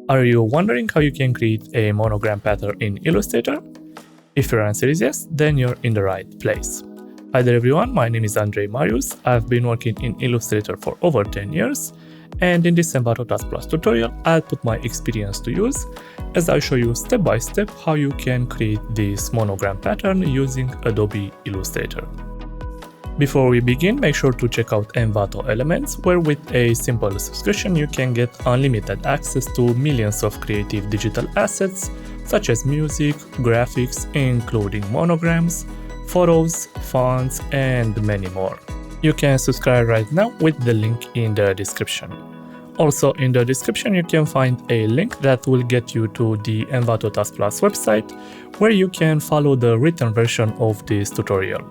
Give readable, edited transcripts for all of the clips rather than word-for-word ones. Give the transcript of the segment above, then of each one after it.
Are you wondering how you can create a monogram pattern in Illustrator? If your answer is yes, then you're in the right place. Hi there everyone, my name is Andrei Marius. I've been working in Illustrator for over 10 years, and in this Envato Tuts Plus tutorial, I'll put my experience to use as I show you step by step how you can create this monogram pattern using Adobe Illustrator. Before we begin, make sure to check out Envato Elements, where with a simple subscription you can get unlimited access to millions of creative digital assets such as music, graphics, including monograms, photos, fonts, and many more. You can subscribe right now with the link in the description. Also in the description you can find a link that will get you to the Envato Tuts Plus website, where you can follow the written version of this tutorial.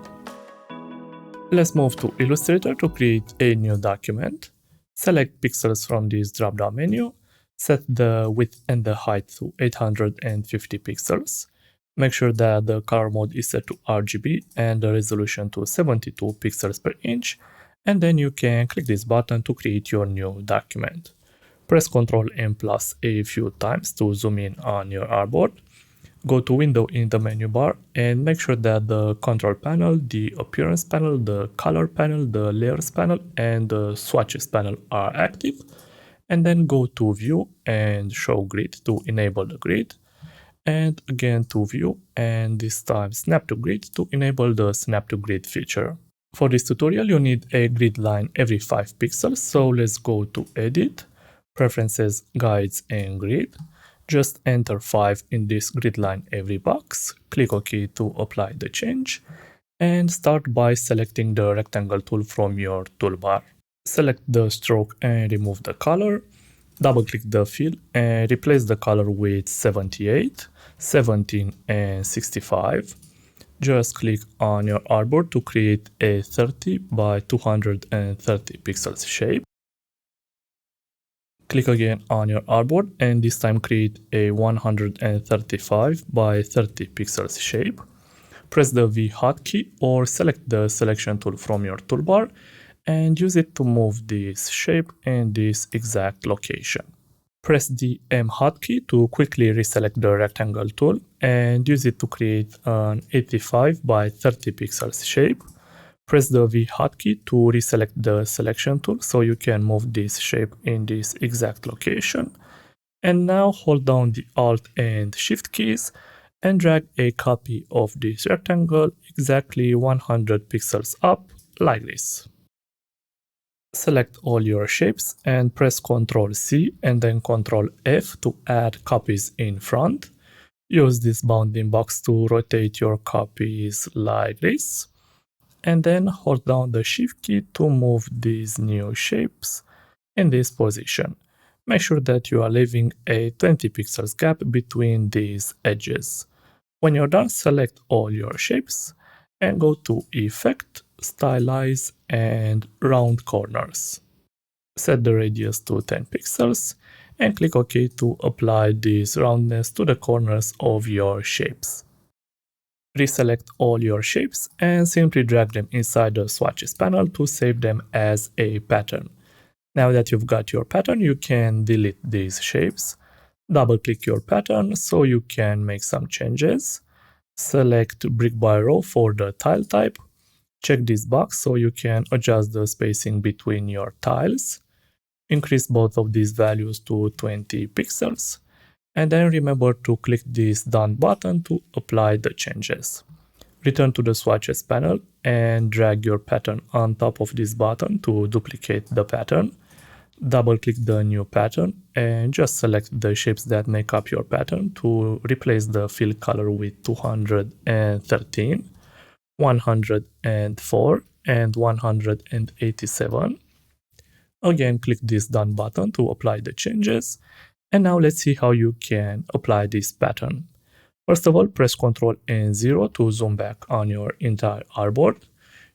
Let's move to Illustrator to create a new document. Select pixels from this drop-down menu. Set the width and the height to 850 pixels. Make sure that the color mode is set to RGB and the resolution to 72 pixels per inch. And then you can click this button to create your new document. Press Ctrl and plus a few times to zoom in on your artboard. Go to Window in the menu bar and make sure that the Control panel, the Appearance panel, the Color panel, the Layers panel, and the Swatches panel are active. And then go to View and Show Grid to enable the grid. And again to View, and this time Snap to Grid to enable the Snap to Grid feature. For this tutorial you need a grid line every 5 pixels, so let's go to Edit, Preferences, Guides and Grid. Just enter 5 in this grid line every box, click OK to apply the change, and start by selecting the rectangle tool from your toolbar. Select the stroke and remove the color, double click the fill and replace the color with 78, 17 and 65. Just click on your artboard to create a 30 by 230 pixels shape. Click again on your artboard and this time create a 135 by 30 pixels shape. Press the V hotkey or select the selection tool from your toolbar and use it to move this shape in this exact location. Press the M hotkey to quickly reselect the rectangle tool and use it to create an 85 by 30 pixels shape. Press the V hotkey to reselect the selection tool so you can move this shape in this exact location. And now hold down the Alt and Shift keys and drag a copy of this rectangle exactly 100 pixels up like this. Select all your shapes and press Ctrl C and then Ctrl F to add copies in front. Use this bounding box to rotate your copies like this. And then hold down the Shift key to move these new shapes in this position. Make sure that you are leaving a 20 pixels gap between these edges. When you're done, select all your shapes and go to Effect, Stylize and Round Corners. Set the radius to 10 pixels and click OK to apply this roundness to the corners of your shapes. Reselect all your shapes and simply drag them inside the Swatches panel to save them as a pattern. Now that you've got your pattern, you can delete these shapes. Double click your pattern so you can make some changes. Select Brick by Row for the tile type. Check this box so you can adjust the spacing between your tiles. Increase both of these values to 20 pixels. And then remember to click this Done button to apply the changes. Return to the Swatches panel and drag your pattern on top of this button to duplicate the pattern. Double click the new pattern and just select the shapes that make up your pattern to replace the fill color with 213, 104 and 187. Again, click this Done button to apply the changes. And now let's see how you can apply this pattern. First of all, press Ctrl and 0 to zoom back on your entire artboard.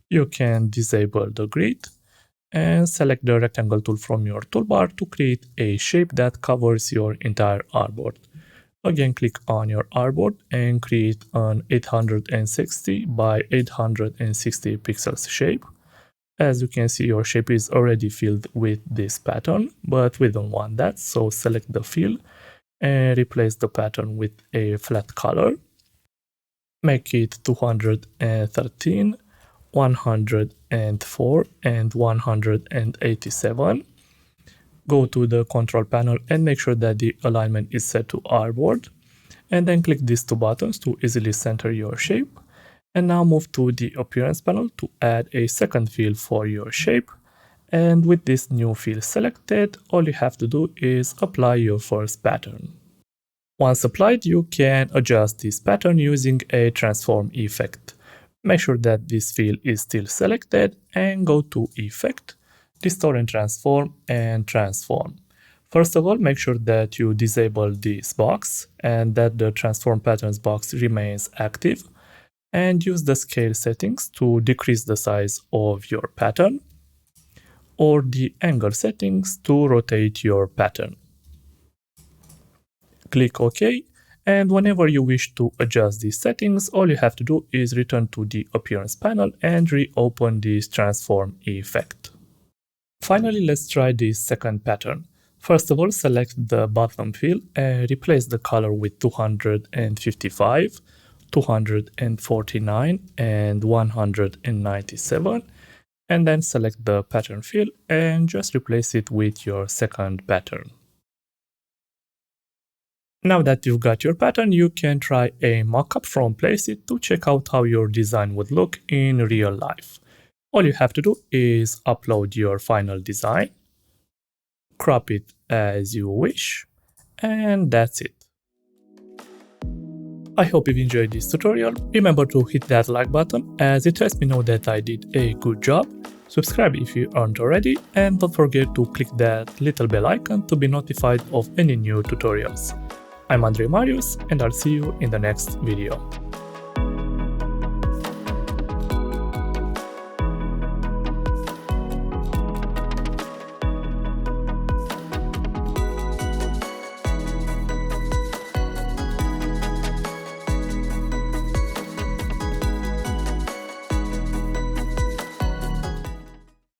You can disable the grid and select the rectangle tool from your toolbar to create a shape that covers your entire artboard. Again, click on your artboard and create an 860 by 860 pixels shape. As you can see, your shape is already filled with this pattern, but we don't want that, so select the fill and replace the pattern with a flat color. Make it 213, 104, and 187. Go to the control panel and make sure that the alignment is set to artboard. And then click these two buttons to easily center your shape. And now move to the appearance panel to add a second fill for your shape. And with this new fill selected, all you have to do is apply your first pattern. Once applied, you can adjust this pattern using a transform effect. Make sure that this fill is still selected and go to Effect, Distort and Transform, and Transform. First of all, make sure that you disable this box and that the Transform Patterns box remains active, and use the scale settings to decrease the size of your pattern, or the angle settings to rotate your pattern. Click OK, and whenever you wish to adjust these settings, all you have to do is return to the appearance panel and reopen this transform effect. Finally, let's try this second pattern. First of all, select the bottom fill and replace the color with 255, 249, and 197, and then select the pattern fill and just replace it with your second pattern. Now that you've got your pattern, you can try a mockup from Placeit to check out how your design would look in real life. All you have to do is upload your final design, crop it as you wish, and that's it. I hope you've enjoyed this tutorial. Remember to hit that like button as it lets me know that I did a good job. Subscribe if you aren't already, and don't forget to click that little bell icon to be notified of any new tutorials. I'm Andrei Marius, and I'll see you in the next video.